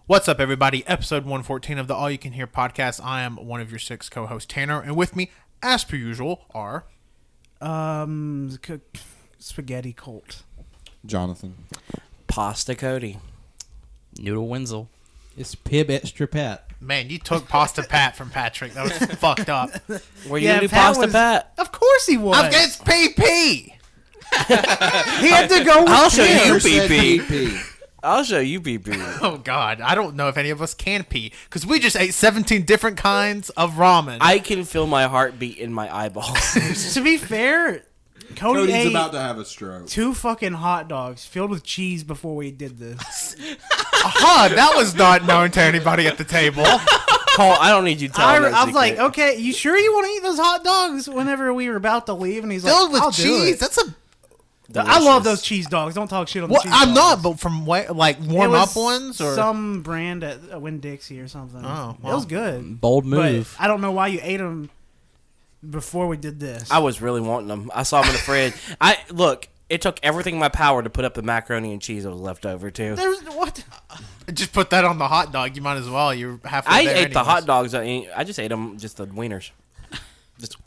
What's up, everybody? Episode 114 of the All You Can Hear podcast. I am one of your 6 co-hosts, Tanner, and with me, as per usual, are... Spaghetti Colt. Jonathan. Pasta Cody. Noodle Wenzel. It's Pib Extra Pat. Man, you took Pasta Pat from Patrick. That was fucked up. Were you going to do Pasta Pat? Of course he was. It's PP! He had to go with I'll show you Said PP. PP. I'll show you PP. Oh, God. I don't know if any of us can pee, because we just ate 17 different kinds of ramen. I can feel my heartbut in my eyeballs. To be fair, Cody Cody's ate about to have a stroke. 2 fucking hot dogs filled with cheese before we did this. That was not known to anybody at the table. Cole, I don't need you telling that I was like, secret. okay, you sure you want to eat those hot dogs? Whenever we were about to leave, and he's Filled like, with I'll do cheese. it. That's a... I love those cheese dogs. Don't talk shit on the Well, cheese I'm dogs. not, but from warm It was up ones? Or some brand at Winn-Dixie or something. Oh, It was good. Bold move. But I don't know why you ate them before we did this. I was really wanting them. I saw them in the fridge. Look, it took everything in my power to put up the macaroni and cheese that was left over, too. There's what? just put that on the hot dog. You might as well. You're halfway I there ate the anyways. hot dogs. I just ate them, just the wieners. Just,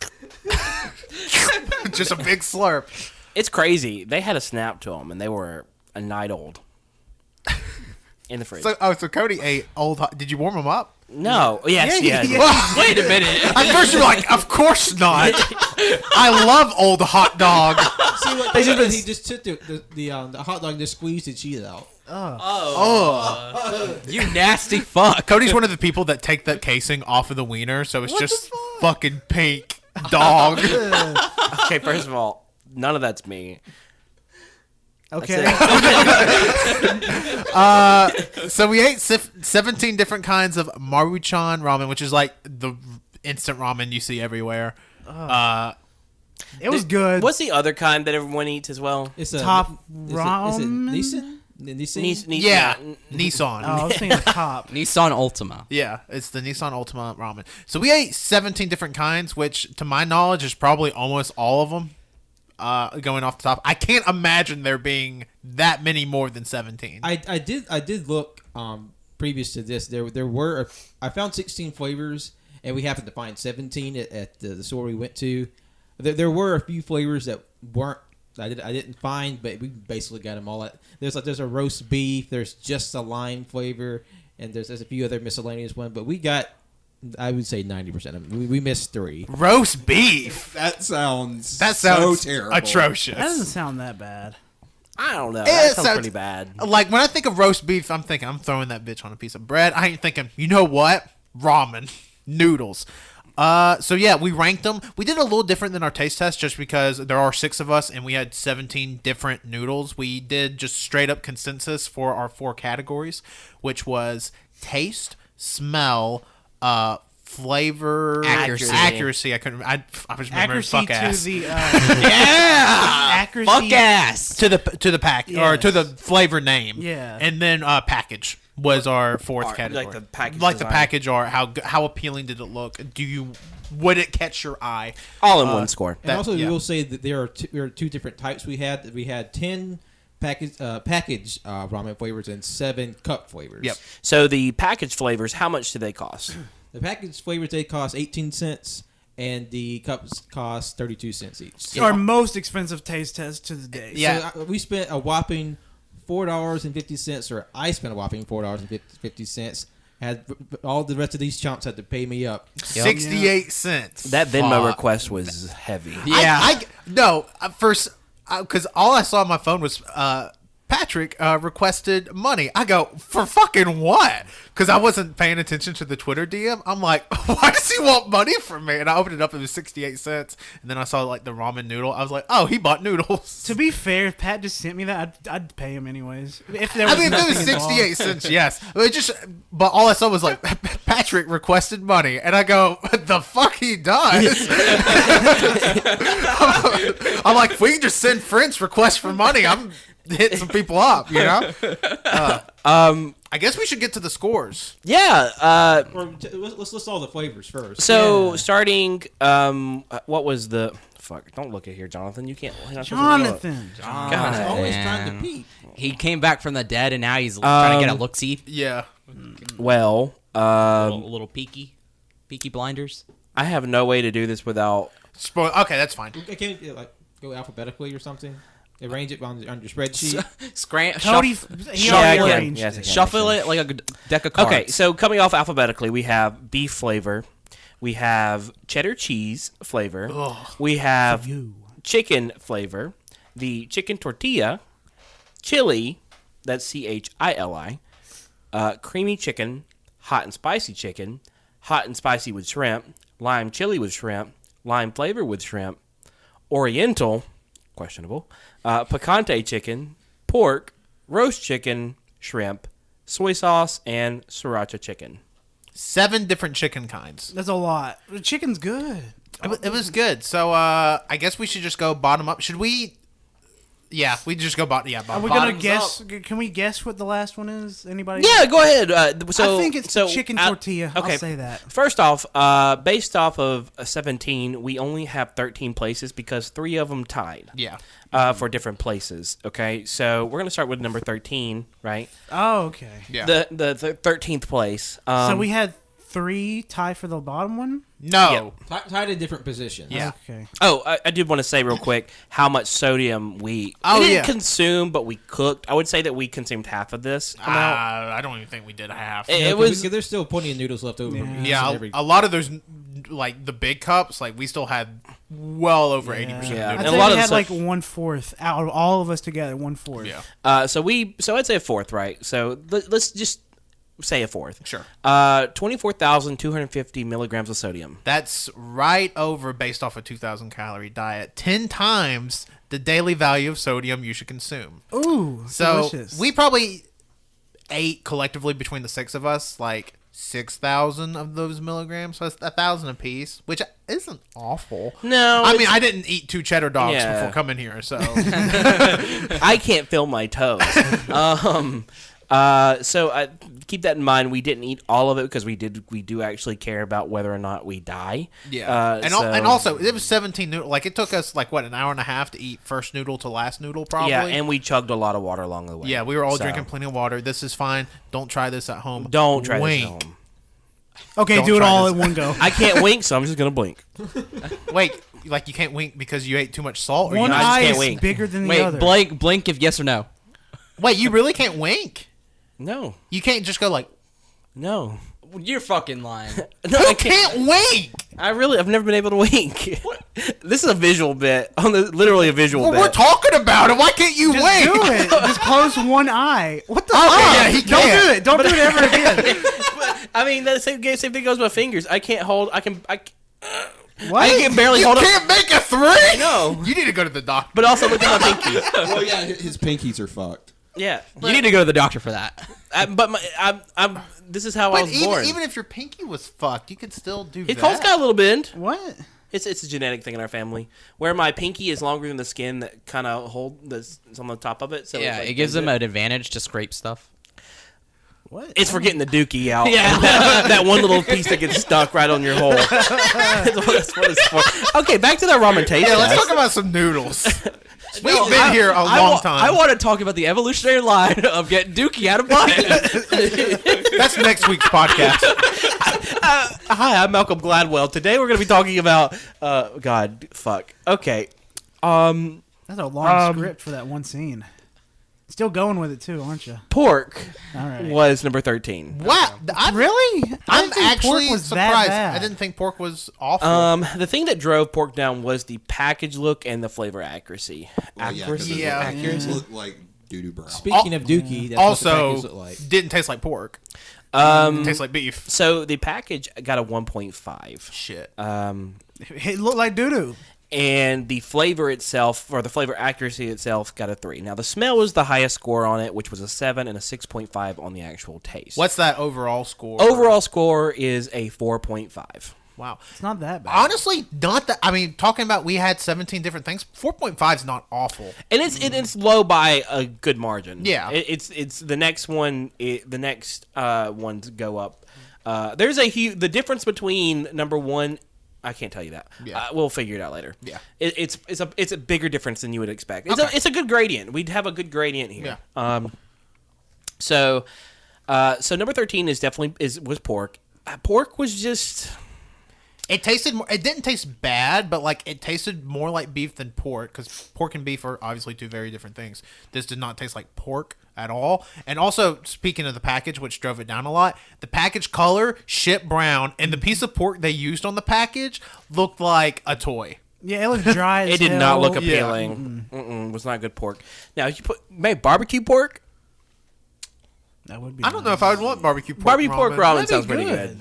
Just a big slurp. it's crazy. They had a snap to them, and they were a night old. In the fridge. So Cody ate old hot... Did you warm them up? No. Yes, Yeah, yes. yeah. Wait a minute. At first, you're like, of course not. I love old hot dog. See what he did? He just took the hot dog and just squeezed the cheese out. You nasty fuck. Cody's one of the people that take that casing off of the wiener, so it's What just the fuck? fucking pink dog. Okay, first of all, none of that's me. Okay. So we ate 17 different kinds of Maruchan ramen, which is like the instant ramen you see everywhere. It was good. What's the other kind that everyone eats as well? It's a Top is it ramen? Nissan? Nissan? Yeah, Nissan. Oh, I was thinking top. Nissan Altima. Yeah, it's the Nissan Ultima ramen. So we ate 17 different kinds, which to my knowledge is probably almost all of them. Going off the top, I can't imagine there being that many more than 17. I did look previous to this. There were I found 16 flavors, and we happened to find 17 at the store we went to. There were a few flavors that weren't. I didn't find, but we basically got them all. There's a roast beef. There's just a lime flavor, and there's a few other miscellaneous ones. But we got, I would say 90% of them. We missed 3. Roast beef. That sounds So terrible. atrocious. That doesn't sound that bad. I don't know. It That sounds sounds- pretty bad. Like, when I think of roast beef, I'm thinking I'm throwing that bitch on a piece of bread. I ain't thinking, you know what? Ramen. Noodles. So yeah, we ranked them. We did a little different than our taste test just because there are 6 of us and we had 17 different noodles. We did just straight up consensus for our 4 categories, which was taste, smell, flavor, accuracy. I couldn't. I was remembering Accuracy fuck to ass. the Yeah. accuracy. Fuck ass. To the pack or to the flavor name. Yeah. And then package was our 4th category. like the package Like the design. package art. How appealing did it look? Would it catch your eye? All in one score. And also, yeah. we will say that there are 2 different types we had. We had 10 package ramen flavors and 7 cup flavors. Yep. So the packaged flavors, how much do they cost? The package flavors, they cost 18 cents, and the cups cost 32 cents each. Our most expensive taste test to the day. Yeah. So we spent a whopping $4.50, or I spent a whopping $4.50. Had all the rest of these chumps had to pay me up. 68 cents. That Venmo Fuck. request was heavy. Yeah. No, first, because all I saw on my phone was Patrick requested money. I go, for fucking what? Because I wasn't paying attention to the Twitter DM. I'm like, why does he want money from me? And I opened it up. It was 68 cents. And then I saw like the ramen noodle. I was like, oh, he bought noodles. To be fair, if Pat just sent me that, I'd pay him anyways. If there was If it was nothing 68 involved. cents, yes. But all I saw was like, Patrick requested money. And I go, the fuck he does? I'm like, if we can just send friends requests for money, I'm hitting some people up, you know? I guess we should get to the scores. Yeah. Let's list all the flavors first. So starting, what was the Fuck! Don't look at here, Jonathan. You can't. you're not supposed to look. Jonathan. God, He's always man. trying to peek. He came back from the dead, and now he's trying to get a look-see. Yeah. Well, Little peeky blinders. I have no way to do this without. Okay, that's fine. Can you like go alphabetically or something? Arrange it on your spreadsheet. Cody, he Yeah, already I can. arranged Yes, I it. can. Shuffle it like a deck of cards. Okay, so coming off alphabetically, we have beef flavor, we have cheddar cheese flavor, we have chicken flavor, the chicken tortilla, chili, that's CHILI, creamy chicken, hot and spicy with shrimp, lime chili with shrimp, lime flavor with shrimp, oriental, questionable, picante chicken, pork, roast chicken, shrimp, soy sauce, and sriracha chicken. 7 different chicken kinds. That's a lot. The chicken's good. It was good. So I guess we should just go bottom up. Should we? Yeah, we just go bottom. Yeah, Are bottom. we gonna Bottoms guess? Can we guess what the last one is? Anybody? Yeah, go ahead. So I think it's chicken tortilla. I'll say that. First off, based off of 17, we only have 13 places because 3 of them tied. Yeah. For different places. Okay, so we're gonna start with number 13, right? Oh, okay. Yeah. The 13th place. So we had 3 tie for the bottom one. No. Tied in different positions. Yeah. Okay. Oh, I did want to say real quick how much sodium we Oh, didn't yeah. consume, but we cooked. I would say that we consumed half of this amount. I don't even think we did a half. It was Because there's still plenty of noodles left over. from each Yeah, and every- a lot of those, like the big cups, like we still had well over 80%. Yeah. Of I'd noodles. And say a lot we of the had stuff- like 1/4 out of all of us together. 1/4. Yeah. So I'd say a fourth, right? So let's just say a fourth. Sure. 24,250 milligrams of sodium. That's right over, based off a 2,000 calorie diet, 10 times the daily value of sodium you should consume. Ooh, So delicious. we probably ate collectively between the 6 of us like 6,000 of those milligrams. So that's 1,000 a piece, which isn't awful. No, I mean, I didn't eat 2 cheddar dogs Yeah. before coming here, so I can't feel my toes. So I keep that in mind. We didn't eat all of it because we do actually care about whether or not we die. and also it was 17 noodles. Like it took us like what, an hour and a half to eat first noodle to last noodle, probably. Yeah, and we chugged a lot of water along the way. Yeah, we were all So, drinking plenty of water. This is fine. Don't try this at home. Don't try Wink. this at home. okay, don't do it try all this. at one go. I can't wink, so I'm just gonna blink. Wait, like you can't wink because you ate too much salt? Or One you I just eye can't is wink. bigger than the Wait, other. blink if yes or no. Wait, you really can't wink? No, You can't just go like, no, You're fucking lying. no. who I can't. can't wink? I've never been able to wink. This is a visual bit. Literally a visual Well, bit. we're talking about it. Why can't you Just wink? do it. Just close one eye. What the Okay, fuck? yeah, he Don't can't. do it. Don't do it ever again. I mean, the same thing goes with my fingers. I can't hold. I What? can barely You hold up. can't make a 3? No. You need to go to the doctor. But also look at my pinky. Well, yeah, his pinkies are fucked. Yeah, You need to go to the doctor for that. This is how I But was born. even if your pinky was fucked, you could still do It's that. got a little bend. What? It's a genetic thing in our family where my pinky is longer than the skin that kind of hold that's on the top of it. So Yeah, like it gives bends them an advantage to scrape stuff. What? It's for getting the dookie out. Yeah, that one little piece that gets stuck right on your hole. That's what it's for. Okay, back to the ramen taste Yeah, let's test. talk about some noodles. We've been here a long time. I want to talk about the evolutionary line of getting Dookie out of body. That's next week's podcast. Hi, I'm Malcolm Gladwell. Today we're going to be talking about Okay. That's a long script for that one scene. Still going with it too, aren't you? Pork All right. was number 13. Wow, Really? I I'm didn't think actually pork was surprised. that bad. I didn't think pork was awful. The thing that drove pork down was the package look and the flavor accuracy. Well, yeah, 'cause Accuracy? it Yeah. accuracy look like doo-doo brown. Speaking of Dookie, that's what the also, package look like. didn't taste like pork. It tastes like beef. So the package got a 1.5. Shit. It looked like doo doo. And the flavor itself, or the flavor accuracy itself, got a 3. Now, the smell was the highest score on it, which was a 7 and a 6.5 on the actual taste. What's that overall score? Overall score is a 4.5. Wow. It's not that bad. Honestly, not that. I mean, talking about we had 17 different things. 4.5 is not awful. And it's low by a good margin. Yeah. It's the next one. The next ones go up. There's the difference between number 1 I can't tell you that. Yeah. We'll figure it out later. Yeah. It's a bigger difference than you would expect. It's Okay. it's a good gradient. We'd have a good gradient here. Yeah. So number 13 was pork. Pork was just. It tasted more. It didn't taste bad, but like it tasted more like beef than pork because pork and beef are obviously two very different things. This did not taste like pork at all. And also, speaking of the package, which drove it down a lot, the package color shit brown, and the piece of pork they used on the package looked like a toy. Yeah, it looked dry. It as did hell. not look Yeah. appealing. Mm-mm, was not good pork. Now, if you maybe barbecue pork. That would be. I don't know if I would want barbecue pork. Barbecue pork ramen That'd be sounds pretty good.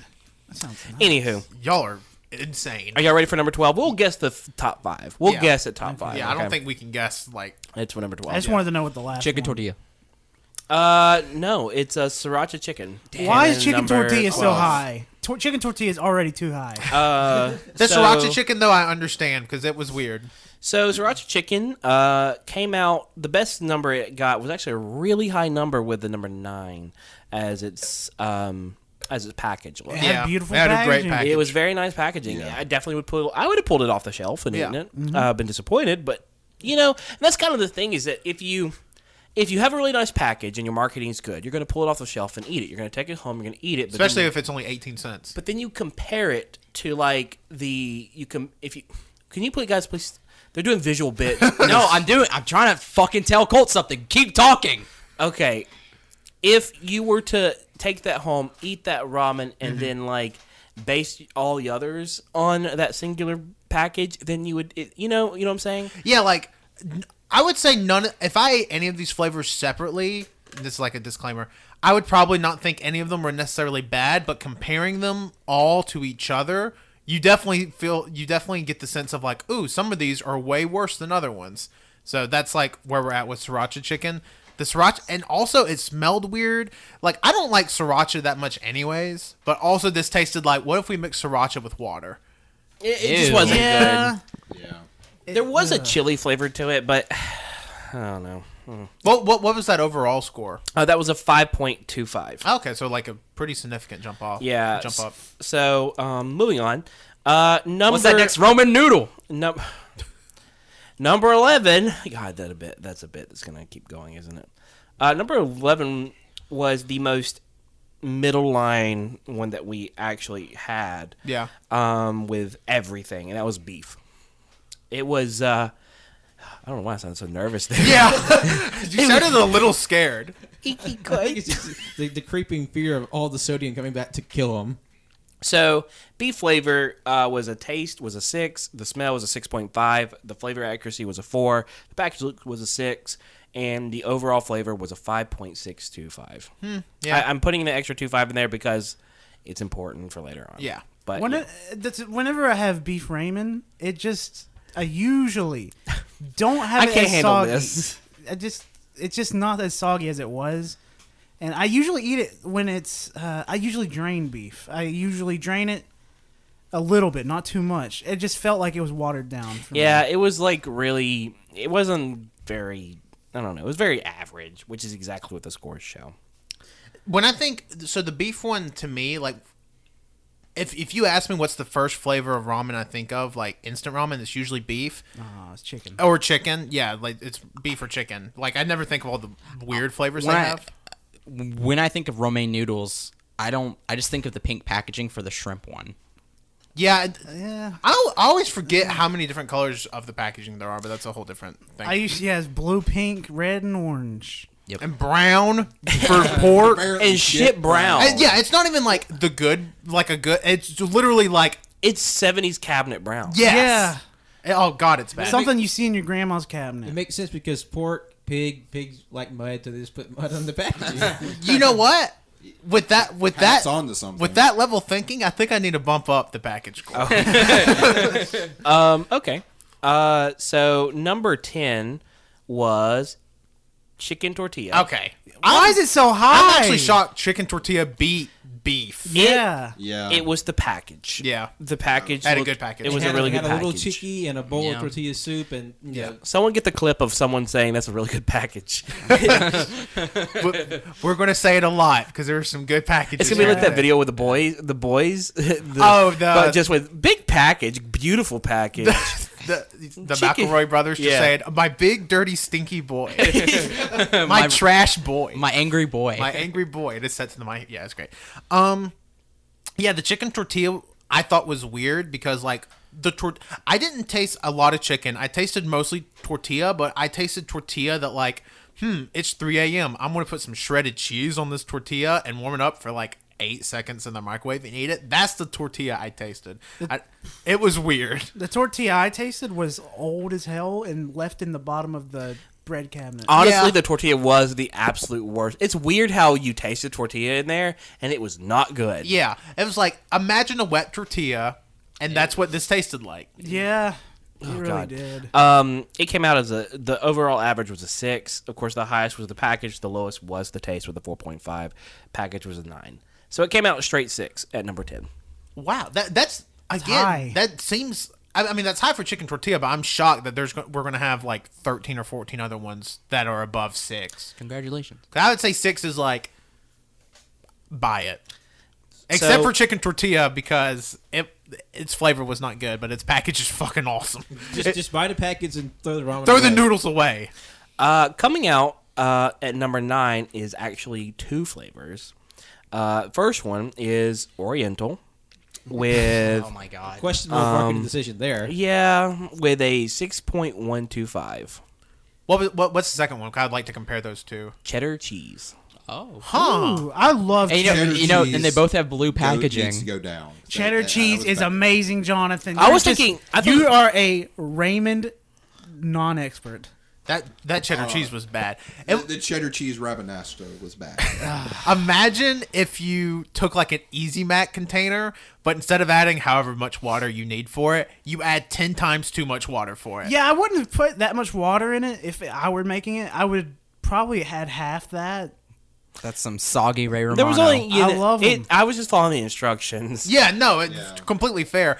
That sounds nice. Anywho, Y'all are insane. are y'all ready for number 12? We'll guess the top 5. We'll Yeah. guess at top 5. Yeah, I don't okay? think we can guess like. It's for number 12. I just wanted to know what the last Chicken one. tortilla. No, it's a sriracha chicken. Why And is chicken number tortilla so 12. high? Chicken tortilla is already too high. The So- sriracha chicken, though, I understand because it was weird. So sriracha chicken came out. The best number it got was actually a really high number with the number 9 as its package. It had beautiful it had a great packaging. package. It was very nice packaging. I definitely I would have pulled it off the shelf and eaten it. Been disappointed, but and that's kind of the thing is that if you have a really nice package and your marketing is good, you're going to pull it off the shelf and eat it. You're going to take it home. You're going to eat it, but Especially then, if it's only 18 cents. But then you compare it to like can you please? They're doing visual bit. No, I'm trying to fucking tell Colt something. Keep talking. Okay, if you were to take that home, eat that ramen, and then like base all the others on that singular package, then you would, you know what I'm saying? Yeah, like I would say none. If I ate any of these flavors separately, this is like a disclaimer. I would probably not think any of them were necessarily bad, but comparing them all to each other, you definitely get the sense of like, ooh, some of these are way worse than other ones. So that's like where we're at with sriracha chicken. The sriracha, and also it smelled weird. Like I don't like sriracha that much, anyways. But also this tasted like, what if we mix sriracha with water? It just wasn't Yeah. Yeah. good. There was a chili flavor to it, but I don't know. What was that overall score? That was a 5.25. Okay, so like a pretty significant jump up. So moving on. What's that next Roman noodle? Number 11. God, that's a bit that's gonna keep going, isn't it? Number 11 was the most middle line one that we actually had. Yeah. With everything, and that was beef. It was. I don't know why I sound so nervous there. Yeah. You sounded a little scared. I think it's just the creeping fear of all the sodium coming back to kill him. So beef flavor was a 6. The smell was a 6.5. The flavor accuracy was a 4. The package look was a 6, and the overall flavor was a 5.625. Yeah. I'm putting the extra 2.5 in there because it's important for later on. Yeah. But Whenever I have beef ramen, I usually don't have I it can't as handle soggy. this. It's just not as soggy as it was. And I usually eat it when I usually drain beef. I usually drain it a little bit, not too much. It just felt like it was watered down. For me. it was like really, it wasn't very, I don't know, it was very average, which is exactly what the scores show. When I think, so the beef one to me, like, if you ask me what's the first flavor of ramen I think of, like instant ramen, it's usually beef. It's chicken. Or chicken. Yeah, like it's beef or chicken. Like I never think of all the weird flavors they have. When I think of romaine noodles, I just think of the pink packaging for the shrimp one. Yeah. Yeah. I always forget how many different colors of the packaging there are, but that's a whole different thing. It's blue, pink, red, and orange. And brown for pork. And shit brown. Yeah, it's not even like the good, like a good. It's literally like It's 70s cabinet brown. yes. Yeah. Oh God, it's bad. Something you see in your grandma's It cabinet. makes sense because pigs like mud, so they just put mud on the packaging. You know what? With Hats on to something. with that level thinking, I think I need to bump up the package score. Okay. So number 10 was chicken tortilla. Okay. Why is it so high? I'm actually shocked chicken tortilla beat beef. Yeah. Yeah. It was the package. Yeah. The package Had a looked- good package. It was Had a really good had a package. little chicky and a bowl Yeah. of tortilla soup, and you know, Someone get the clip of someone saying that's a really good package. We're going to say it a lot because there are some good packages. It's gonna be like there. that video with the boys, the- but just with big package, beautiful package. The Chicken. McElroy brothers just Yeah. saying, "My big dirty stinky boy, my trash boy, My angry boy. my angry boy." It is set to the mic. Yeah, it's great. Yeah, the chicken tortilla I thought was weird because like I didn't taste a lot of chicken. I tasted mostly tortilla, but I tasted tortilla that like, it's 3 a.m. I'm gonna put some shredded cheese on this tortilla and warm it up for like 8 seconds in the microwave and eat it. That's the tortilla I tasted. It was weird. The tortilla I tasted was old as hell and left in the bottom of the bread cabinet. Honestly, Yeah. the tortilla was the absolute worst. It's weird how you tasted tortilla in there, and it was not good. Yeah, it was like imagine a wet tortilla, and that's what this tasted like. Yeah. It really God. did. It came out as the overall average was a 6. Of course, the highest was the package. The lowest was the taste with a 4.5. Package was a 9. So it came out a straight 6 at number 10. Wow, that's again high. that seems. I mean, that's high for chicken tortilla, but I'm shocked that we're gonna have like 13 or 14 other ones that are above 6. Congratulations. 'Cause I would say 6 is like buy it, except So- for chicken tortilla because its flavor was not good, but its package is fucking awesome. just buy the package and throw the ramen. Throw the away. noodles away. Coming out at number 9 is actually 2 flavors. First one is Oriental with Oh my god. Questionable marketing decision there. with a 6.125 What's the second one? 'Cause I'd like to compare those two. cheddar cheese. Oh. Huh? Ooh, I love And cheddar. and they both have blue Needs to packaging. go down. Cheddar cheese is amazing. amazing, Jonathan. I You're was just- thinking- you are a Raymond non-expert. That cheddar cheese was bad. The cheddar cheese rabanasco was bad. Imagine if you took like an Easy Mac container, but instead of adding however much water you need for it, you add 10 times too much water for it. Yeah, I wouldn't have put that much water in it if I were making it. I would probably had half that. That's some soggy Ray Romano. There was only I love 'em. I was just following the instructions. Yeah, no, it's Yeah. completely fair.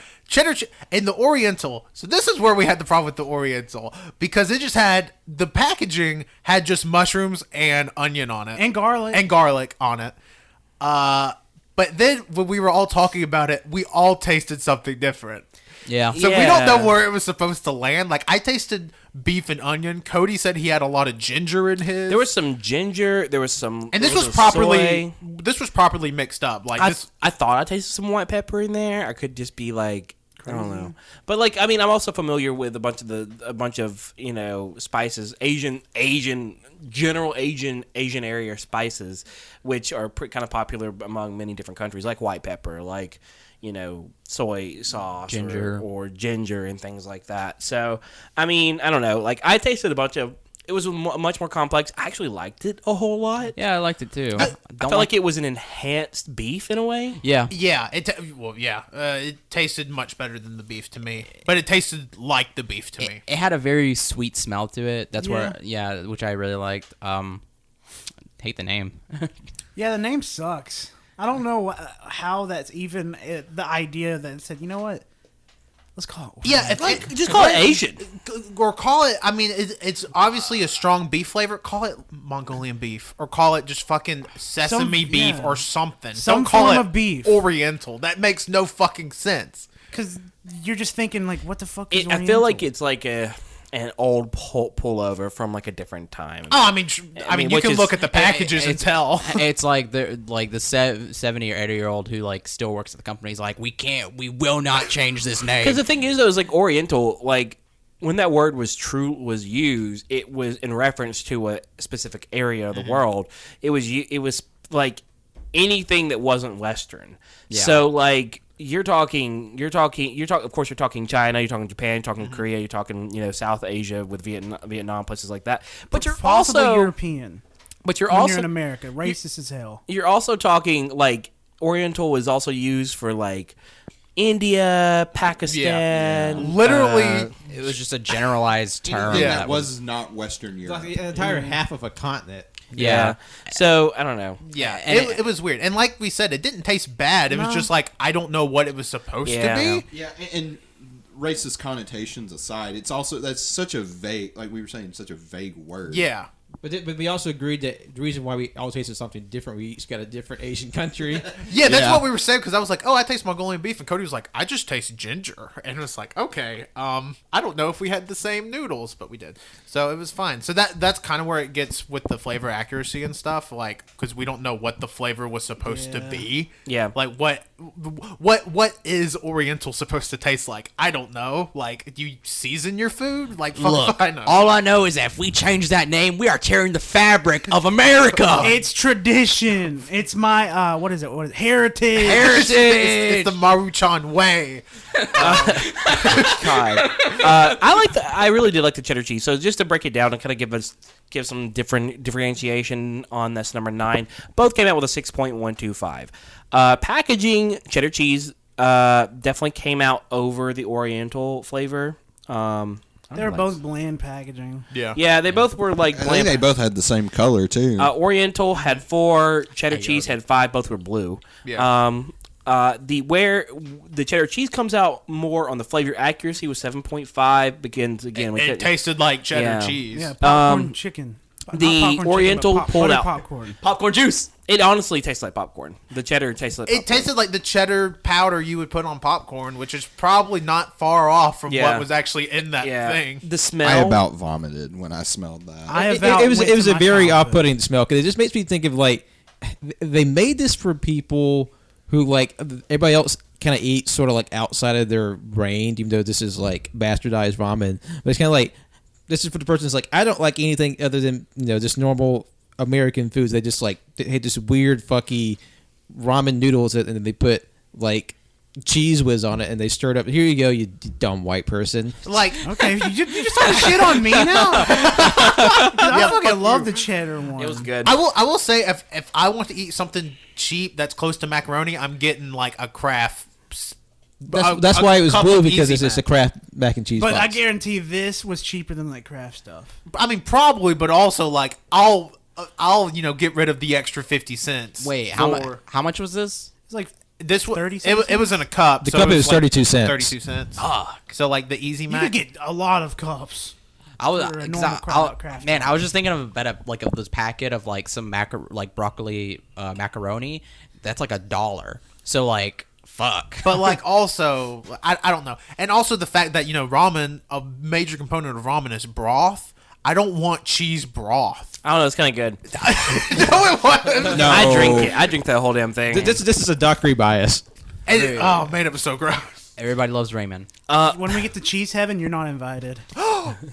In the Oriental, so this is where we had the problem with the Oriental because it just had the packaging had just mushrooms and onion on it And garlic. and garlic on it. But then when we were all talking about it, we all tasted something different. Yeah. So we don't know Yeah. where it was supposed to land. Like I tasted beef and onion. Cody said he had a lot of ginger in his. There was some ginger. There was some, and this there was a properly soy. mixed up. Like I, this. I thought I tasted some white pepper in there. I could just be like, I don't know, but like, I mean, I'm also familiar with a bunch of spices, Asian area spices, which are kind of popular among many different countries, like white pepper, like soy sauce, Ginger. or ginger and things like that. So, I mean, I don't know. Like, I tasted a bunch of. It was much more complex. I actually liked it a whole lot. Yeah, I liked it too. I felt like it was an enhanced beef in a way. Yeah. Yeah, it tasted much better than the beef to me, but it tasted like the beef to me. It had a very sweet smell to it. That's Yeah. which I really liked. Hate the name. Yeah, the name sucks. I don't know how that's even the idea that said, you know what? Let's call it. Yeah, Just call it Asian. or call it. I mean, it's obviously a strong beef flavor. Call it Mongolian beef, or call it just fucking sesame beef, yeah. or something. Some Don't call form it of beef. Oriental. That makes no fucking sense. Because you're just thinking, like, what the fuck is I feel like Oriental? it's like an old pullover from like a different time. Oh, I mean, you which can is- look at the packages and tell. It's like the 70 or 80-year-old who like still works at the company. He's like, we will not change this name. Because the thing is, though, is like Oriental, like when that word was used, it was in reference to a specific area of the world. It was like anything that wasn't Western. Yeah. So like. You're talking. Of course, you're talking China. You're talking Japan. You're talking Korea. You're talking, South Asia with Vietnam, places like that. But you're possibly also European. But you're When also you're in America, racist as hell. You're also talking like Oriental was also used for like India, Pakistan. Literally, it was just a generalized term. Anything Yeah. that was not Western It's Europe. like an entire half of a continent. Yeah. So I don't know. Yeah, And it was weird. And like we said, it didn't taste bad. It was just like, I don't know what it was supposed Yeah. to be. Yeah, and racist connotations aside, it's also that's such a vague, like we were saying, such a vague word. Yeah. But we also agreed that the reason why we all tasted something different, we each got a different Asian country. Yeah, that's Yeah. what we were saying, because I was like, oh, I taste Mongolian beef. And Cody was like, I just taste ginger. And it was like, okay, I don't know if we had the same noodles, but we did. So it was fine. So that's kind of where it gets with the flavor accuracy and stuff, like, because we don't know what the flavor was supposed to be. Yeah. Like, what is Oriental supposed to taste like? I don't know. Like, do you season your food? Like, fuck Look, if I know. all I know is that if we change that name, we are tearing the fabric of America. It's tradition. It's my what is it? What is it? Heritage. It's the Maruchan way. God. I really did like the cheddar cheese. So just to break it down and kind of give some different differentiation on this number 9. Both came out with a 6.125. Packaging cheddar cheese definitely came out over the Oriental flavor. They're both bland packaging. Yeah. Yeah, they both were like I think bland. they both had the same color too. Oriental had 4, cheddar cheese had 5. Both were blue. Yeah. The cheddar cheese comes out more on the flavor accuracy with 7.5. Begins again with It tasted like cheddar Yeah. cheese. Yeah, popcorn chicken. Not the popcorn chicken, Oriental but pulled butter out- popcorn. Popcorn juice. It honestly tastes like popcorn. The cheddar tastes like It popcorn. tasted like the cheddar powder you would put on popcorn, which is probably not far off from Yeah. what was actually in that thing. The smell. I about vomited when I smelled that. It was a very off-putting smell because it just makes me think of like they made this for people who like everybody else kind of eats sort of like outside of their range, even though this is like bastardized ramen. But it's kind of like this is for the person that's like, I don't like anything other than just normal American foods. They just like they had this weird fucky ramen noodles and then they put like cheese whiz on it and they stirred up. Here you go, you dumb white person. Like, Okay, you just talking shit on me now. I fucking love the cheddar one. It was good. I will say if I want to eat something cheap that's close to macaroni, I'm getting like a Kraft. That's why it was cup blue of because Easy it's a Mac. Kraft mac and cheese. But I box. guarantee this was cheaper than like Kraft stuff. I mean, probably, but also like I'll get rid of the extra 50 cents. Wait, for- how much was this? It's like This was 30 it was in a cup. The so cup it is like 32 cents. 32 cents. So like the Easy you Mac. could get a lot of cups. I was For a 'cause normal Kraft man. I was just thinking of of this packet of like some broccoli macaroni. That's like $1. So like fuck. But like also, I don't know, and also the fact that ramen, a major component of ramen is broth. I don't want cheese broth. I don't know. It's kind of good. No, it wasn't. No. I drink it. I drink the whole damn thing. This is a dockery bias. Oh man, it was so gross. Everybody loves ramen. When we get to cheese heaven, you're not invited.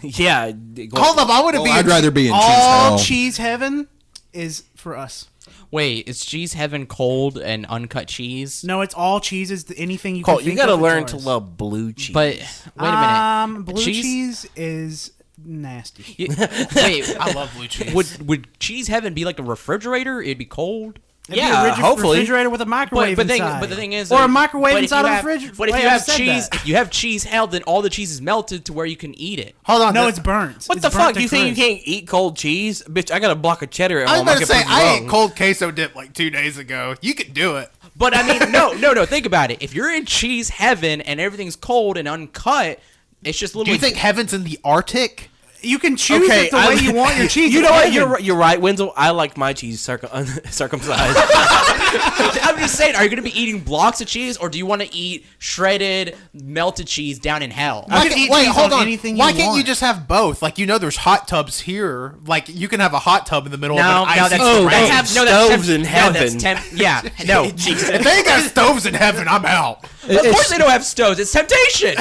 Yeah. Hold up, I want to be. I'd rather be in cheese All hell. cheese heaven is for us. Wait, is cheese heaven cold and uncut cheese? No, it's all cheeses. Anything you Cole, can you think gotta of, learn it's to ours. love blue cheese. But wait a minute. Blue cheese is nasty. Wait, I love blue cheese. would cheese heaven be like a refrigerator? It'd be cold. It'd Yeah, be a hopefully. refrigerator with a microwave But inside. the thing is, or a like, microwave but if inside you of have- the refrigerator. But if Wait, you I have said cheese, that. if you have cheese held, then all the cheese is melted to where you can eat it. Hold on. No, it's burnt. what It's the burnt fuck? to You think you crisp. can't eat cold cheese? Bitch, I got a block of cheddar at I was home. about to can say prove I wrong. ate cold queso dip like 2 days ago. You can do it. But I mean, no. Think about it. If you're in cheese heaven and everything's cold and uncut, it's just Do literally. you think heaven's in the Arctic? You can choose it the way you want your cheese. You It's know what? heaven. You're right, Wenzel. I like my cheese circumcised. I'm just saying, are you going to be eating blocks of cheese, or do you want to eat shredded, melted cheese down in hell? You can eat Wait, cheese hold on on. anything Why you can't you want. just have both? Like there's hot tubs here. Like you can have a hot tub in the middle No, of an no, icy that's spring. They have stoves in heaven. Yeah, no. If they ain't got stoves in heaven, I'm out. Of course they don't have stoves. It's temptation.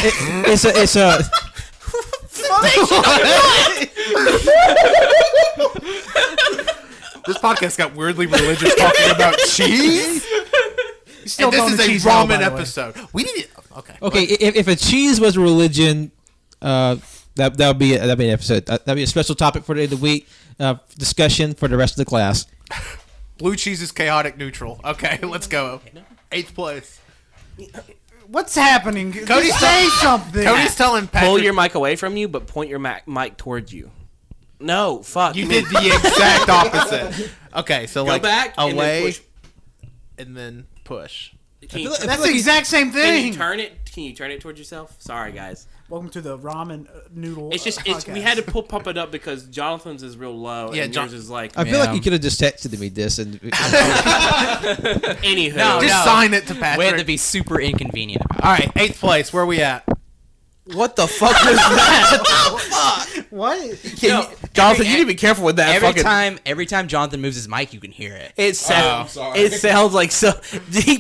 It's a This podcast got weirdly religious talking about cheese. Still And going this to is cheese a hell, ramen by the way. episode. We need it. Okay. okay. If a cheese was a religion, that would be an episode. That'd be a special topic for the end of the week. Discussion for the rest of the class. Blue cheese is chaotic neutral. Okay, let's go. 8th place. What's happening? Cody's Just say something. Cody's telling Patrick. Pull your mic away from you, but point your mic towards you. No, fuck. You did the exact opposite. Okay, so Go like back and then away push. and then push. Can you, That's the exact same can you thing. turn it? Can you turn it towards yourself? Sorry, guys. Welcome to the ramen noodle. It's just podcast. we had to pump it up because Jonathan's is real low. Yeah, and yours is like. I feel like you could have just texted me this and Anywho, No, Just sign it to We had Patrick. to be super inconvenient about it. All right, 8th place. Where are we at? what the fuck was that? What? Jonathan, you need to be careful with that. Every time Jonathan moves his mic, you can hear it. It sounds. sorry. It sounds like so.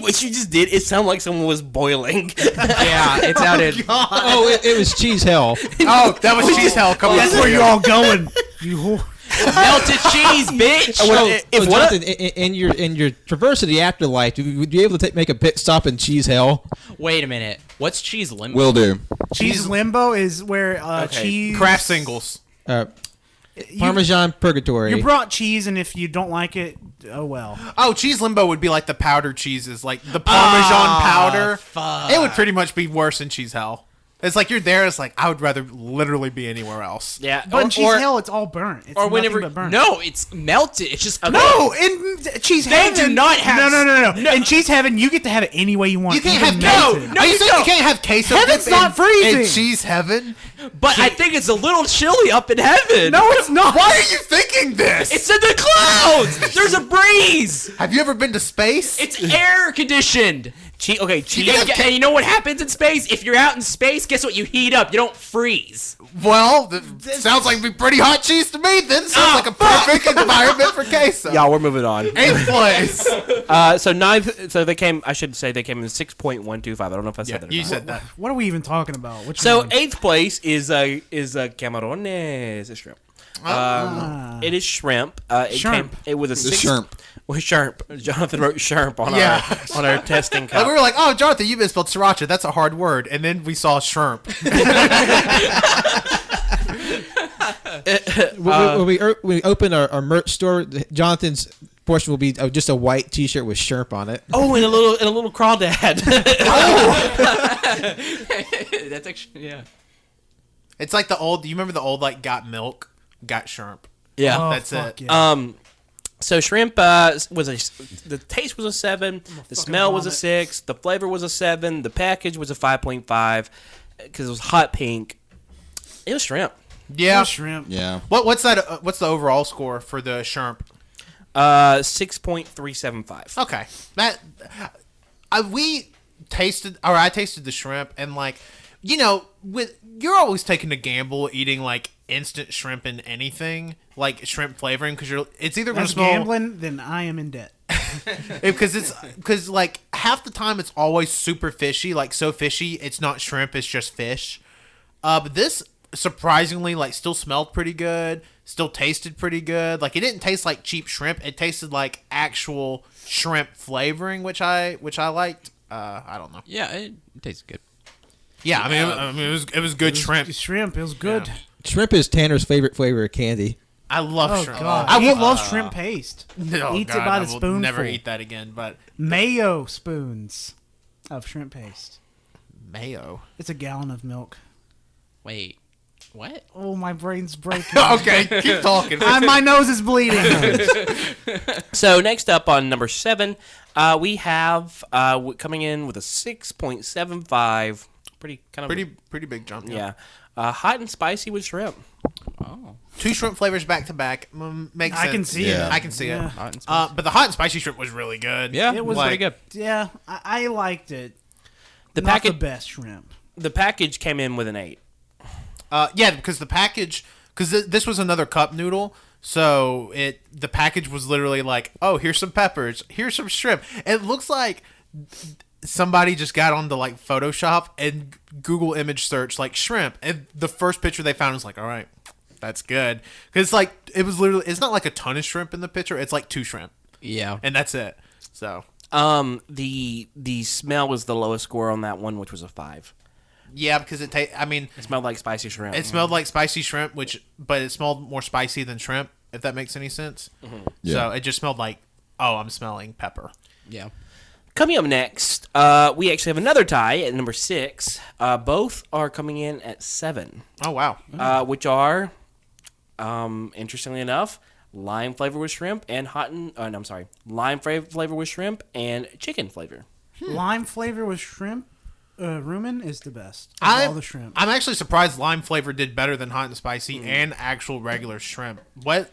What you just did, it sounded like someone was boiling. Yeah, it sounded. oh, it was cheese hell. Oh, that was cheese hell. Come on. That's where you're all going. You whore. Melted cheese, bitch. So Jonathan, in your traverse of the afterlife, would you be able to make a pit stop in cheese hell? Wait a minute. What's cheese limbo? Will do. Cheese limbo is where cheese Craft singles. Parmesan purgatory. You brought cheese, and if you don't like it, oh well. Oh, cheese limbo would be like the powdered cheeses, like the Parmesan powder. fuck. It would pretty much be worse than cheese hell. It's like you're there. It's like I would rather literally be anywhere else. Yeah, But in cheese hell, it's all burnt. It's or whenever- nothing but burnt. No, it's melted. It's just No, in cheese heaven, do not have- No. In cheese heaven, you get to have it any way you want. You can't even have melted. Are you saying you can't have queso? Heaven's dip not in freezing. cheese heaven. But I think it's a little chilly up in heaven. No, it's not. Why are you thinking this? It's in the clouds. There's a breeze. Have you ever been to space? It's air conditioned. cheese. And you know what happens in space? If you're out in space, guess what? You heat up. You don't freeze. Well, sounds like it'd be pretty hot cheese to me. Then sounds like a perfect environment for queso. Y'all, we're moving on. 8th place. So ninth. So they came. I should say they came in 6.125. I don't know if I said that. Or You not. said that. What are we even talking about? Which So one? 8th place is camarones. It's shrimp. It is shrimp. Shrimp. It was a six. shrimp. Well, shrimp. Jonathan wrote shrimp on Yeah. our testing Like, cup. we were like, oh, Jonathan, you misspelled sriracha. That's a hard word. And then we saw shrimp. When we open our merch store, Jonathan's portion will be just a white T-shirt with shrimp on it. Oh, and a little crawdad. That's actually yeah. It's like the old. Do you remember the old like got milk, got shrimp? Yeah. Oh, that's fuck it. yeah. So shrimp was the taste was a 7, the smell was a vomit. 6, the flavor was a 7, the package was a 5.5 because it was hot pink. It was shrimp. Yeah. Shrimp. Yeah. What's that? What's the overall score for the shrimp? 6.375. Okay, that we tasted, or I tasted the shrimp, and like, you know, you're always taking a gamble eating like instant shrimp in anything like shrimp flavoring because it's either going to That's smell gambling. Then I am in debt. because like half the time it's always super fishy, like so fishy it's not shrimp, it's just fish. But this surprisingly like still smelled pretty good, still tasted pretty good. Like it didn't taste like cheap shrimp, it tasted like actual shrimp flavoring, which I liked. I don't know. Yeah, it tastes good. Yeah, I mean it was good shrimp. Shrimp. It was good. Yeah. Shrimp is Tanner's favorite flavor of candy. I love Oh shrimp. god, I he will loves shrimp paste. No, Eats God, it by I the will spoonful. never eat that again. But Mayo spoons of shrimp paste. mayo. It's a gallon of milk. Wait, what? Oh, my brain's breaking. Okay, keep talking. My nose is bleeding. So next up on number 7, we have coming in with a 6.75. Pretty big jump. Yeah. Hot and spicy with shrimp. Oh, 2 shrimp flavors back to back makes sense. I can see Yeah. it. I can see Yeah. it. hot and spicy. But the hot and spicy shrimp was really good. yeah, it was like- pretty good. Yeah, I liked it. The Not package the best shrimp. the package came in with an 8. Yeah, because the package, this was another cup noodle, so the package was literally like, oh, here's some peppers, here's some shrimp. It looks like somebody just got onto like Photoshop and Google image search like shrimp, and the first picture they found was like, all right, that's good, because like it was literally, it's not like a ton of shrimp in the picture, it's like 2 shrimp, Yeah. and that's it. So The smell was the lowest score on that one, which was a 5. yeah, because it Smelled like spicy shrimp. it smelled like spicy shrimp, but it smelled more spicy than shrimp, if that makes any sense. Yeah. So it just smelled like, oh, I'm smelling pepper. Yeah. Coming up next, we actually have another tie at number 6. Both are coming in at 7, Oh wow. which are interestingly enough, lime flavor with shrimp and lime flavor with shrimp and chicken flavor. Lime flavor with shrimp. Ramen is the best. Of all the shrimp. I'm actually surprised lime flavor did better than hot and spicy and actual regular shrimp. What?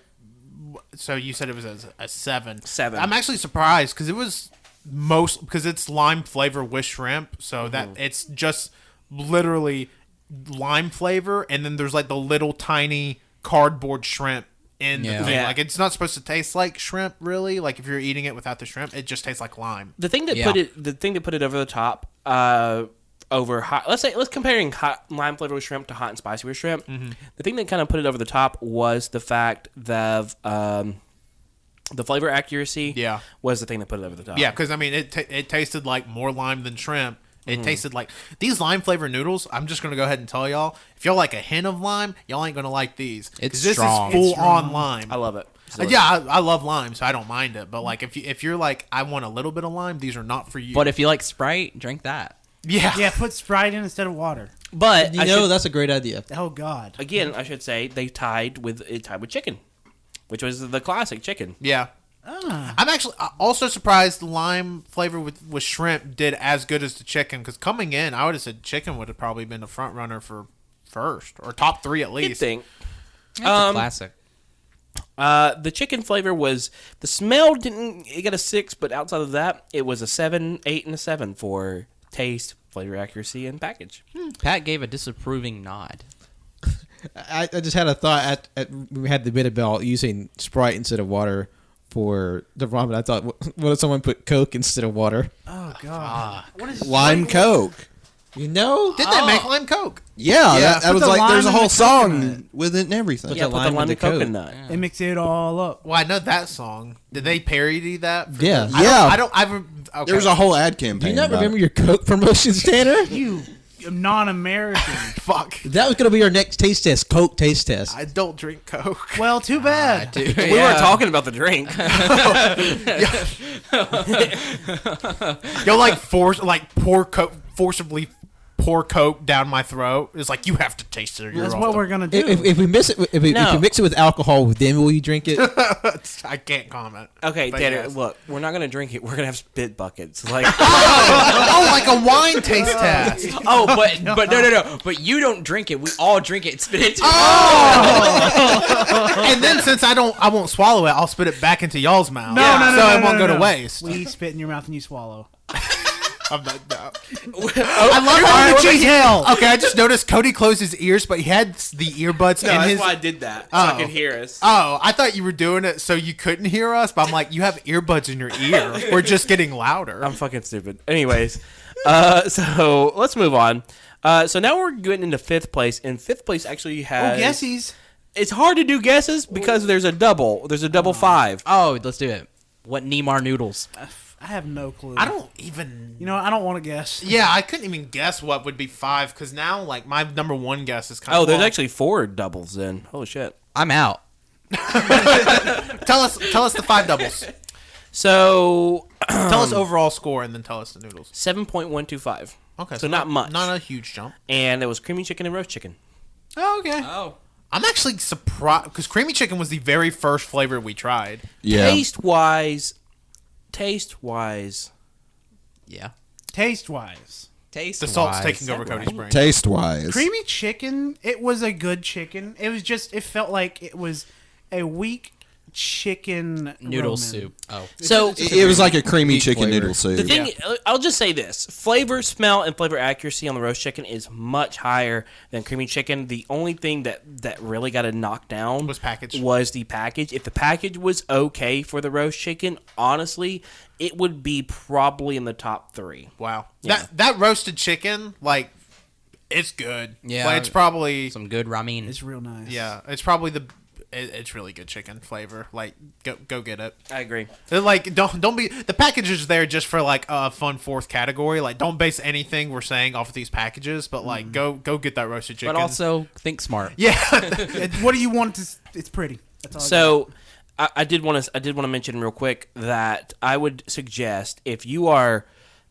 So you said it was a 7. 7. I'm actually surprised because it was because it's lime flavor with shrimp. So that it's just literally lime flavor, and then there's like the little tiny cardboard shrimp in the thing. Yeah. Like it's not supposed to taste like shrimp, really. Like if you're eating it without the shrimp, it just tastes like lime. The thing that put it over the top, over hot. Let's comparing hot lime flavor with shrimp to hot and spicy with shrimp. The thing that kind of put it over the top was the fact that the flavor accuracy. Yeah. Was the thing that put it over the top. Yeah, because I mean, it tasted like more lime than shrimp. It tasted like these lime flavored noodles. I'm just gonna go ahead and tell y'all, if y'all like a hint of lime, y'all ain't gonna like these. 'Cause It's this strong. is full It's on strong. lime. I love it. I love lime, so I don't mind it. But like, if you're like, I want a little bit of lime, these are not for you. But if you like Sprite, drink that. Yeah, put Sprite in instead of water. But That's a great idea. Oh God. again, I should say they tied with chicken, which was the classic chicken. Yeah. I'm actually also surprised the lime flavor with shrimp did as good as the chicken, because coming in, I would have said chicken would have probably been the front runner for first or top 3 at You'd least. think. That's a classic. The chicken flavor was the smell didn't. It got a 6, but outside of that, it was a 7, 8, and a 7 for taste, flavor accuracy, and package. Pat gave a disapproving nod. I just had a thought we had the bit about using Sprite instead of water for the ramen. I thought, what if someone put Coke instead of water? Oh God. What is Lime Coke. You know? Did they make lime Coke? Yeah, Yeah, that put was the like there's a lime in whole the song coconut. with it and everything. Yeah, put the lime with and the Coke. coconut. They mix it all up. Well, I know that song. Did they parody that? Yeah. Okay. There was a whole ad campaign. Do you not about remember it. your Coke promotions, Tanner? You non-American. Fuck. That was going to be our next taste test, Coke taste test. I don't drink Coke. Well, too bad. We weren't talking about the drink. You'll like forcibly pour Coke down my throat. It's like, you have to taste it. Or you're That's off what the- we're gonna do. If we miss it, if we mix it with alcohol, then will you drink it? I can't comment. Okay, But Tanner, yes. look, we're not gonna drink it. We're gonna have spit buckets. Like, Oh, like a wine taste test. but no. But you don't drink it. We all drink it and spit it into And then since I won't swallow it, I'll spit it back into y'all's mouth. no, So it won't go to waste. We spit in your mouth and you swallow. I'm not, no. I love how cheese hell. Okay, I just noticed Cody closed his ears, but he had the earbuds in his. I did that, so I Oh. could hear us. Oh, I thought you were doing it so you couldn't hear us, but I'm like, you have earbuds in your ear. We're just getting louder. I'm fucking stupid. Anyways, so let's move on. So now we're getting into 5th place, and 5th place actually has. Oh, guessies. It's hard to do guesses because there's a double. There's a double 5. Oh, let's do it. What Neymar noodles? I have no clue. I don't even. You know, I don't want to guess. Yeah, I couldn't even guess what would be 5 because now, like, my number 1 guess is kind Oh, of. there's actually 4 doubles then. Holy shit. I'm out. Tell us the 5 doubles. So Tell us overall score and then tell us the noodles. 7.125. Okay, So not much. Not a huge jump. And it was creamy chicken and roast chicken. Oh, okay. Oh. I'm actually surprised because creamy chicken was the very first flavor we tried. Yeah. Taste wise, Yeah. Taste-wise. Taste. The salt's taking over Cody's brain. Taste wise. Creamy chicken, it was a good chicken. It was just, it felt like it was a weak chicken Noodle ramen. soup. Oh. So It was like a creamy Meat chicken flavor. noodle soup. the thing, I'll just say this: flavor, smell, and flavor accuracy on the roast chicken is much higher than creamy chicken. The only thing that really got it knocked down Was package. Was the package. If the package was okay for the roast chicken, honestly, it would be probably in the top 3. Wow. Yeah. That roasted chicken, like, it's good. Yeah. Like, it's probably Some good ramen. It's real nice. it's probably it's really good chicken flavor. Like, go get it. I agree. Like, don't be the package is there just for like a fun 4th category. Like, don't base anything we're saying off of these packages, but like go get that roasted chicken. But also think smart. yeah. What do you want to? It's pretty. That's all. So I did want to mention real quick that I would suggest if you are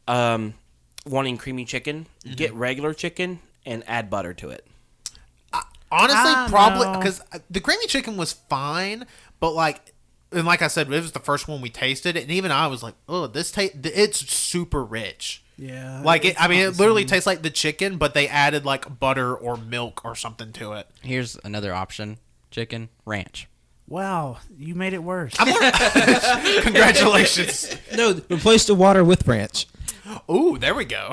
wanting creamy chicken, get regular chicken and add butter to it. Honestly, probably no. because the creamy chicken was fine, but and like I said, it was the first one we tasted, and even I was like, "Oh, it's super rich." Yeah. Like it's I mean, not it the literally same. tastes like the chicken, but they added like butter or milk or something to it. Here's another option: chicken ranch. Wow, you made it worse. Congratulations! No, replace the water with ranch. Ooh, there we go.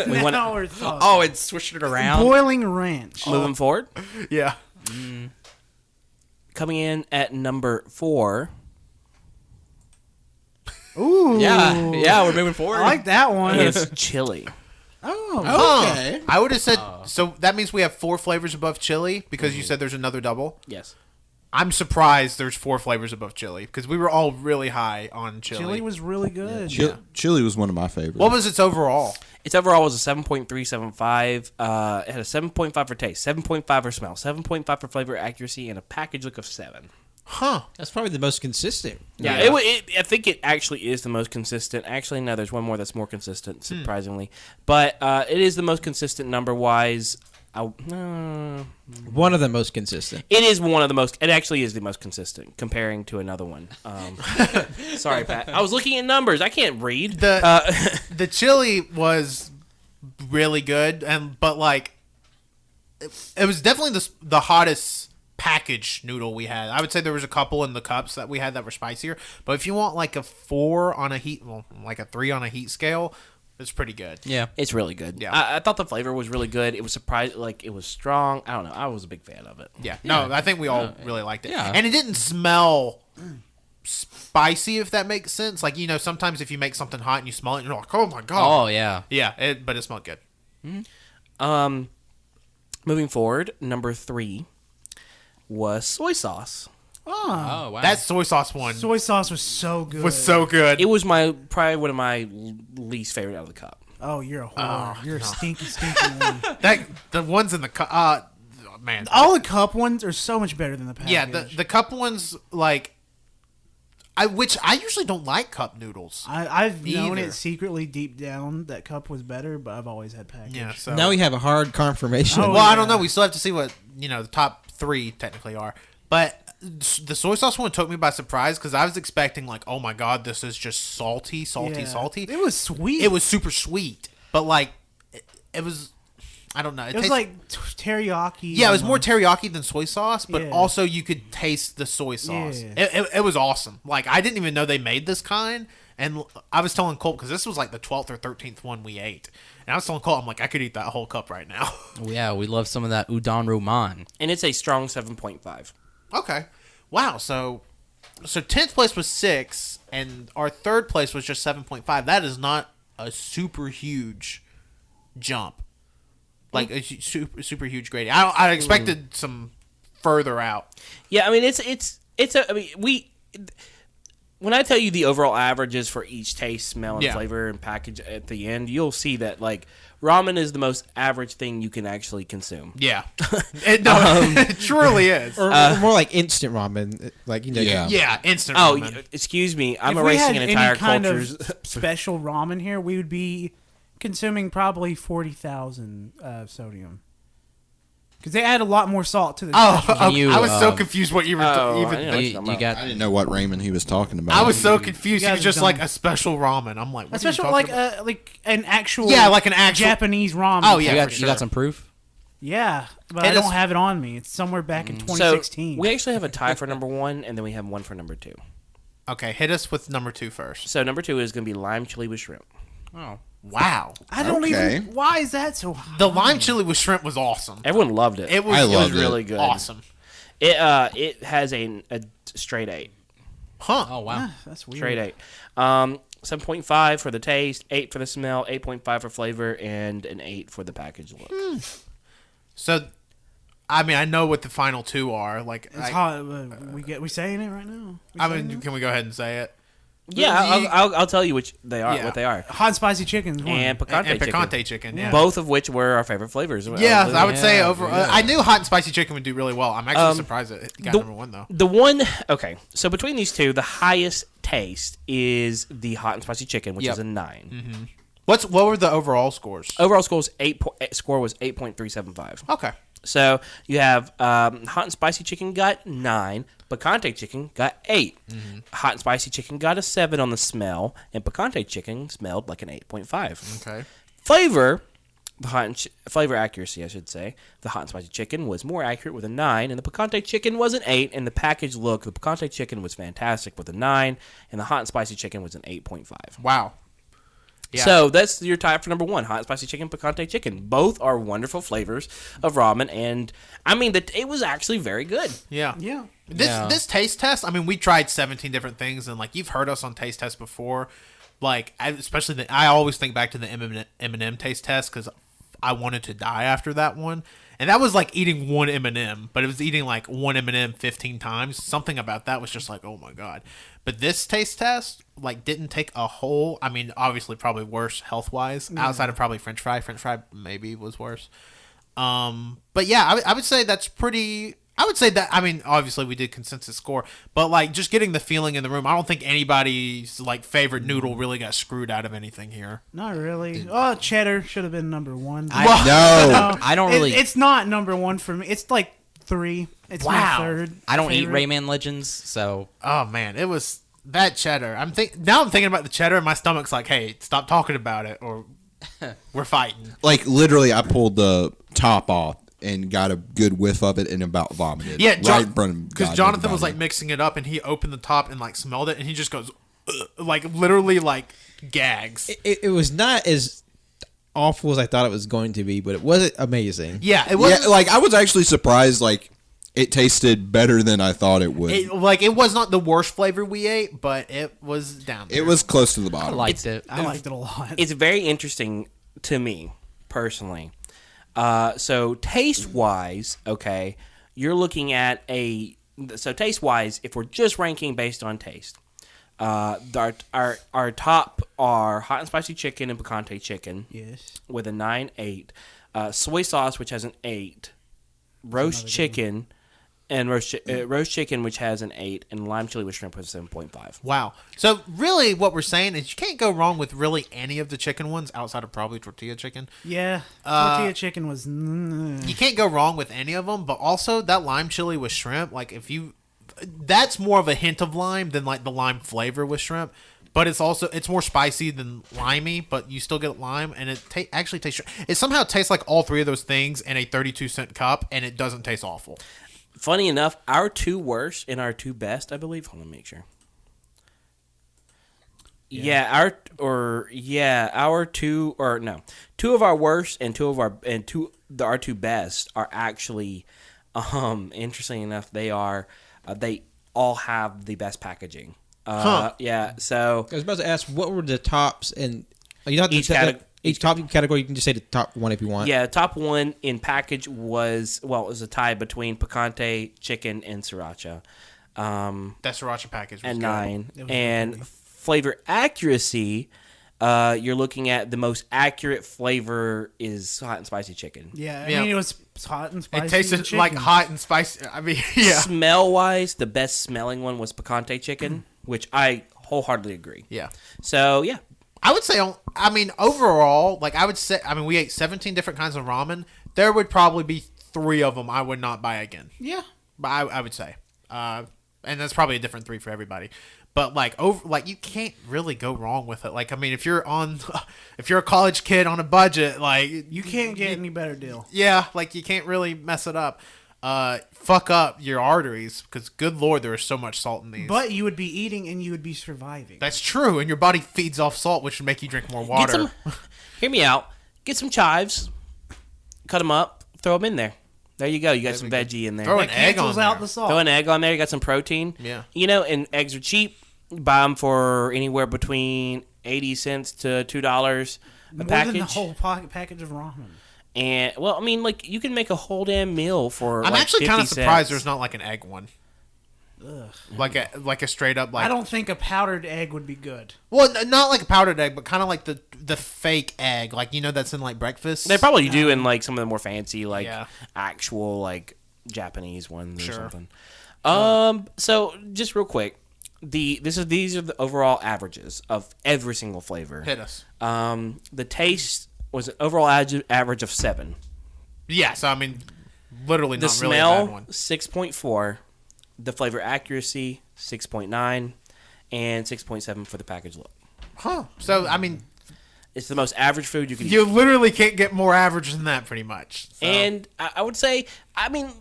We want Now we're talking. Oh, and switched it around. Boiling ranch. moving forward. Yeah. Coming in at number 4. Ooh. Yeah, we're moving forward. I like that one. It's chili. Oh. Okay. I would have said so. That means we have 4 flavors above chili because you said there's another double. Yes. I'm surprised there's 4 flavors above chili because we were all really high on chili. Chili was really good. Chili was one of my favorites. What was its overall? Its overall was a 7.375. It had a 7.5 for taste, 7.5 for smell, 7.5 for flavor accuracy, and a package look of 7. Huh? That's probably the most consistent. Yeah, I think it actually is the most consistent. Actually, no, there's one more that's more consistent, surprisingly. But it is the most consistent number-wise. One of the most consistent. It is one of the most. It actually is the most consistent comparing to another one. Sorry, Pat. I was looking at numbers. I can't read. The chili was really good, but it was definitely the hottest package noodle we had. I would say there was a couple in the cups that we had that were spicier. But if you want like a 4 on a heat, like a 3 on a heat scale, it's pretty good. Yeah. It's really good. Yeah. I thought the flavor was really good. It was surprised, it was strong. I don't know. I was a big fan of it. Yeah. No, I think we all really liked it. Yeah. And it didn't smell spicy, if that makes sense. Like, sometimes if you make something hot and you smell it, you're like, oh my God. Oh yeah. Yeah, but it smelled good. Moving forward, number 3 was soy sauce. Oh wow. That soy sauce one Soy sauce was so good. was so good. It was probably one of my least favorite out of the cup. Oh, you're a whore. You're a stinky, stinky one. The ones in the cup, man. All the cup ones are so much better than the package. Yeah, the cup ones, which I usually don't like cup noodles. I've known Either. it secretly deep down that cup was better, but I've always had package. Yeah, so Now we have a hard confirmation. Oh, well, I yeah. don't know. We still have to see what the top 3 technically are. But the soy sauce one took me by surprise because I was expecting oh my God, this is just salty. Yeah. It was sweet. It was super sweet, but it was. I don't know. It was tastes- like teriyaki. Yeah, it was more teriyaki than soy sauce, but Yeah. also you could taste the soy sauce. Yeah. It was awesome. I didn't even know they made this kind, and I was telling Colt because this was the 12th or 13th one we ate, and I was telling Colt, I'm like, I could eat that whole cup right now. Yeah, we love some of that udon roman. And it's a strong 7.5. Okay, wow. So 10th place was 6, and our 3rd place was just 7.5. That is not a super huge jump. A super huge grading. I expected some further out. Yeah, I mean when I tell you the overall averages for each taste, smell, and Yeah. flavor and package at the end, you'll see that ramen is the most average thing you can actually consume. Yeah, it truly is. Or more like instant ramen. Yeah. Yeah, instant Oh, ramen. excuse me, I'm If we erasing had an entire any kind culture's. of special ramen here, we would be consuming probably 40,000 sodium. Because they add a lot more salt to the Oh, special. okay. you, I was so confused what you were Oh, even I didn't know thinking. what You you're got I didn't know what ramen he was talking about. I was so confused. You He guys was just are like dumb. a special ramen. I'm like, what A are you special, talking like about? like an actual Yeah, like an actual- Japanese ramen. Oh, yeah. you got for you sure. got some proof? Yeah, but Hit I don't us- have it on me. It's somewhere back in So 2016. we actually have a tie for number 1, and then we have one for number 2. Okay, hit us with number 2 first. So number 2 is going to be lime chili with shrimp. Oh. Wow, I don't Okay. even. Why is that so high? the lime chili with shrimp was awesome. Everyone loved it. It was, I it was loved it. really good. awesome. It has a straight 8. Huh? Oh wow. That's weird. Straight 8. 7.5 for the taste, 8 for the smell, 8.5 for flavor, and an 8 for the package look. So, I mean, I know what the final 2 are. It's hot. We saying it right now. I mean, can we go ahead and say it? Yeah, I'll tell you which they are. Yeah. What they are. hot and spicy chicken. is one. And picante And chicken. picante chicken. Yeah. Both of which were our favorite flavors. Yeah, I would say Yeah, over. I knew hot and spicy chicken would do really well. I'm actually surprised that it got the- number 1 though. The one, okay, so between these two, the highest taste is the hot and spicy chicken, which Yep. is a 9. What were the overall scores? Overall score was 8.375. Okay. So you have hot and spicy chicken got 9, picante chicken got 8. Hot and spicy chicken got a 7 on the smell, and picante chicken smelled like an 8.5. Okay. Flavor, flavor accuracy, I should say. The hot and spicy chicken was more accurate with a 9, and the picante chicken was an 8. And the package look, the picante chicken was fantastic with a 9, and the hot and spicy chicken was an 8.5. Wow. Yeah. So that's your tie for number 1, hot and spicy chicken, picante chicken. Both are wonderful flavors of ramen, and I mean it was actually very good. Yeah. Yeah. This taste test, I mean, we tried 17 different things, and like you've heard us on taste tests before. Like, I always think back to the M&M taste test because I wanted to die after that one. And that was like eating one M&M, but it was eating like one M&M 15 times. Something about that was just like, oh my God. But this taste test, like, didn't take a whole, I mean, obviously probably worse health-wise, outside of probably French fry. French fry maybe was worse. But yeah, I would say that's pretty... I would say that, I mean, obviously we did consensus score, but like just getting the feeling in the room, I don't think anybody's like favorite noodle really got screwed out of anything here. Not really. Oh, cheddar should have been number 1. No. I don't really. It's not number 1 for me. It's like 3. It's my Wow. 3rd. I don't eat favorite. Rayman Legends, so Oh man, it was that cheddar. Now I'm thinking about the cheddar and my stomach's like, hey, stop talking about it or we're fighting. Like literally, I pulled the top off and got a good whiff of it and about vomited. Yeah, right in front of because God, Jonathan was everybody. like mixing it up and he opened the top and like smelled it and he just goes, "Ugh," like literally like gags. It was not as awful as I thought it was going to be, but it wasn't amazing. Yeah, it was Yeah, like I was actually surprised. Like it tasted better than I thought it would. it was not the worst flavor we ate, but it was down there. It was close to the I bottom. liked it. I liked it a lot. It's very interesting to me, personally. So taste-wise, okay, you're looking at so taste-wise, if we're just ranking based on taste, our top are hot and spicy chicken and picante chicken Yes. with a 9.8, soy sauce, which has an 8, roast chicken, and roast chicken, which has an 8, and lime chili with shrimp with a 7.5. Wow. So really what we're saying is you can't go wrong with really any of the chicken ones outside of probably tortilla chicken. Yeah. Tortilla chicken was. You can't go wrong with any of them, but also that lime chili with shrimp, like that's more of a hint of lime than like the lime flavor with shrimp, but it's more spicy than limey, but you still get lime, and it actually tastes, it somehow tastes like all 3 of those things in a 32-cent cup, and it doesn't taste awful. Funny enough, our 2 worst and our 2 best, I believe. Hold on, make sure. Our 2 of our worst and our 2 best are actually, interesting enough, they all have the best packaging. Yeah, so I was about to ask, what were the tops? And you don't have Each to cate- each top category. You can just say the top one if you want. yeah, top 1 in package was, it was a tie between picante chicken and sriracha. That sriracha package was And good. 9. It was And really- flavor accuracy, you're looking at the most accurate flavor is hot and spicy chicken. Yeah. I Yeah. mean, it was hot and spicy. It tasted chicken. like hot and spicy. I mean, yeah. Smell wise, the best smelling one was picante chicken, which I wholeheartedly agree. Yeah. So yeah, I would say, I mean, overall, like I would say, I mean, we ate 17 different kinds of ramen. There would probably be 3 of them I would not buy again. Yeah. But I would say, and that's probably a different 3 for everybody. But like you can't really go wrong with it. Like, I mean, if you're a college kid on a budget, like You can't get any better deal. yeah, like you can't really mess it up. Fuck up your arteries because good Lord, there is so much salt in these. But you would be eating and you would be surviving. That's true, and your body feeds off salt, which would make you drink more get water. some. Hear me out. Get some chives, cut them up, throw them in there. There you go. You got some veggie in there. Throw That an egg on cancels out there. the salt. Throw an egg on there. You got some protein. Yeah. You know, and eggs are cheap. Buy them for anywhere between 80 cents to $2 a More package. than the whole package of ramen. And well, I mean, like you can make a whole damn meal for. I'm like actually kind of 50 surprised cents. there's not like an egg one. Like a straight up like. I don't think a powdered egg would be good. Well, not like a powdered egg, but kind of like the fake egg, like that's in like breakfast. They probably do in like some of the more fancy, like Yeah. actual like Japanese ones or Sure. something. So just real quick, these are the overall averages of every single flavor. hit us. The taste was an overall average of 7. Yeah, so I mean, literally The not really a bad smell, one. 6.4. The flavor accuracy, 6.9. And 6.7 for the package look. Huh. So, I mean, It's the most average food you can eat. you literally can't get more average than that, pretty much. So. And I would say, I mean,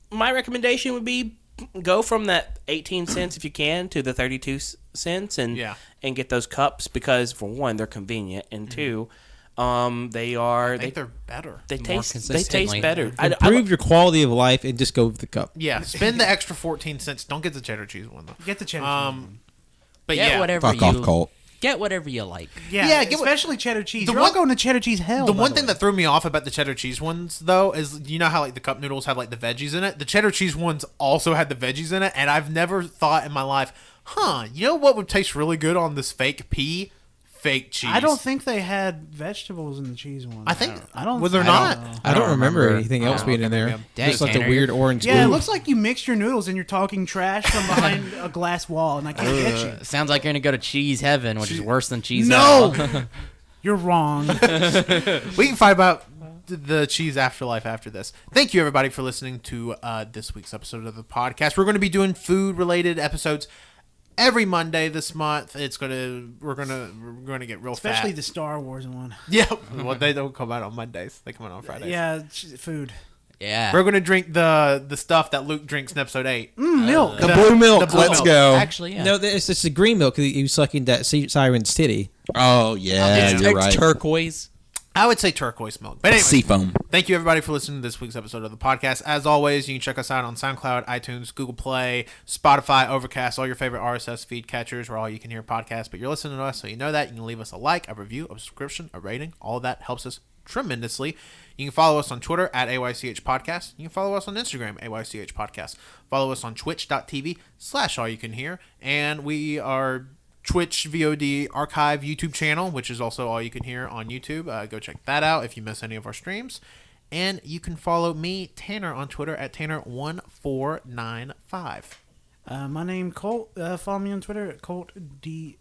my recommendation would be go from that 18 cents if you can to the 32 cents and get those cups because, for one, they're convenient, and two, they are... I think they're better. They More taste consistently. better. Improve your quality of life and just go with the cup. Yeah, spend the extra 14 cents. Don't get the cheddar cheese one, though. Get the cheddar cheese. But Get yeah. whatever Fuck you off, Colt. get whatever you like. Yeah, get what- especially cheddar cheese. The You're all one- going to cheddar cheese hell. The by one thing way. that threw me off about the cheddar cheese ones, though, is you know how like the cup noodles have like the veggies in it. The cheddar cheese ones also had the veggies in it, and I've never thought in my life, you know what would taste really good on this fake pea? Fake cheese. I don't think they had vegetables in the cheese one. I think. I don't. Was there I not? don't know. I don't remember remember. anything else being in there. Dang, Just like the Tanner, weird you're- orange Yeah, it glue. looks like you mixed your noodles and you're talking trash from behind a glass wall, and I can't get you. Sounds like you're gonna go to cheese heaven, which is worse than cheese No, hell. you're wrong. We can fight about the cheese afterlife after this. Thank you, everybody, for listening to this week's episode of the podcast. We're going to be doing food-related episodes every Monday this month. We're gonna get real Especially fat. the Star Wars one. Yeah, well, they don't come out on Mondays. They come out on Fridays. Yeah, food. Yeah. We're gonna drink the stuff that Luke drinks in episode 8. Milk. The blue milk. the blue Let's milk. go. Actually, yeah. No, it's the green milk. He was sucking that siren's titty. Oh, yeah. it's, You're it's right. turquoise. I would say turquoise milk. But anyway, Seafoam. thank you everybody for listening to this week's episode of the podcast. As always, you can check us out on SoundCloud, iTunes, Google Play, Spotify, Overcast, all your favorite RSS feed catchers or all you can hear podcasts. But you're listening to us, so you know that. You can leave us a like, a review, a subscription, a rating. All of that helps us tremendously. You can follow us on Twitter at AYCH Podcast. You can follow us on Instagram, AYCH Podcast. Follow us on twitch.tv/AllYouCanHear. And we are Twitch VOD archive YouTube channel, which is also All You Can Hear on YouTube. Go check that out if you miss any of our streams. And you can follow me, Tanner, on Twitter at Tanner1495. My name Colt. Follow me on Twitter at Colt D.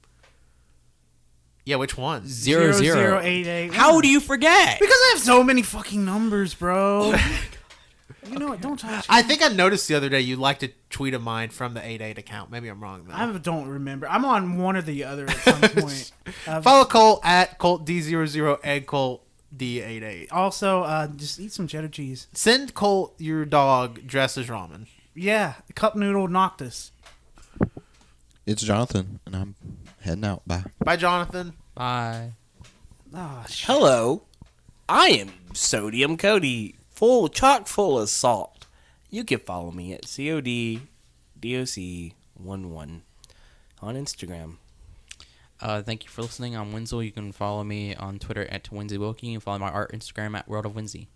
Yeah, which one? 00. 0088. How do you forget? Because I have so many fucking numbers, bro. You know what? Don't touch. I think I noticed the other day you liked a tweet of mine from the 88 account. Maybe I'm wrong, though. I don't remember. I'm on one or the other at some point. Follow Colt at ColtD00 and ColtD88. Also, just eat some cheddar cheese. Send Colt your dog dressed as ramen. Yeah, cup noodle Noctis. It's Jonathan, and I'm heading out. Bye. Bye, Jonathan. Bye. Oh, shit. Hello, I am Sodium Cody, chock full of salt. You can follow me at CODDOC11 on Instagram. Thank you for listening. I'm Wenzel. You can follow me on Twitter at Winsy Wilkie. You can follow my art Instagram at World of Winsy.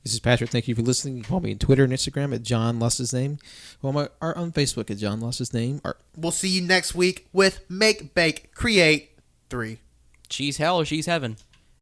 This is Patrick. Thank you for listening. You can follow me on Twitter and Instagram at John Lost His Name. Follow my art on Facebook at John Lost His Name Art. We'll see you next week with Make, Bake, Create 3. Cheese hell or cheese heaven?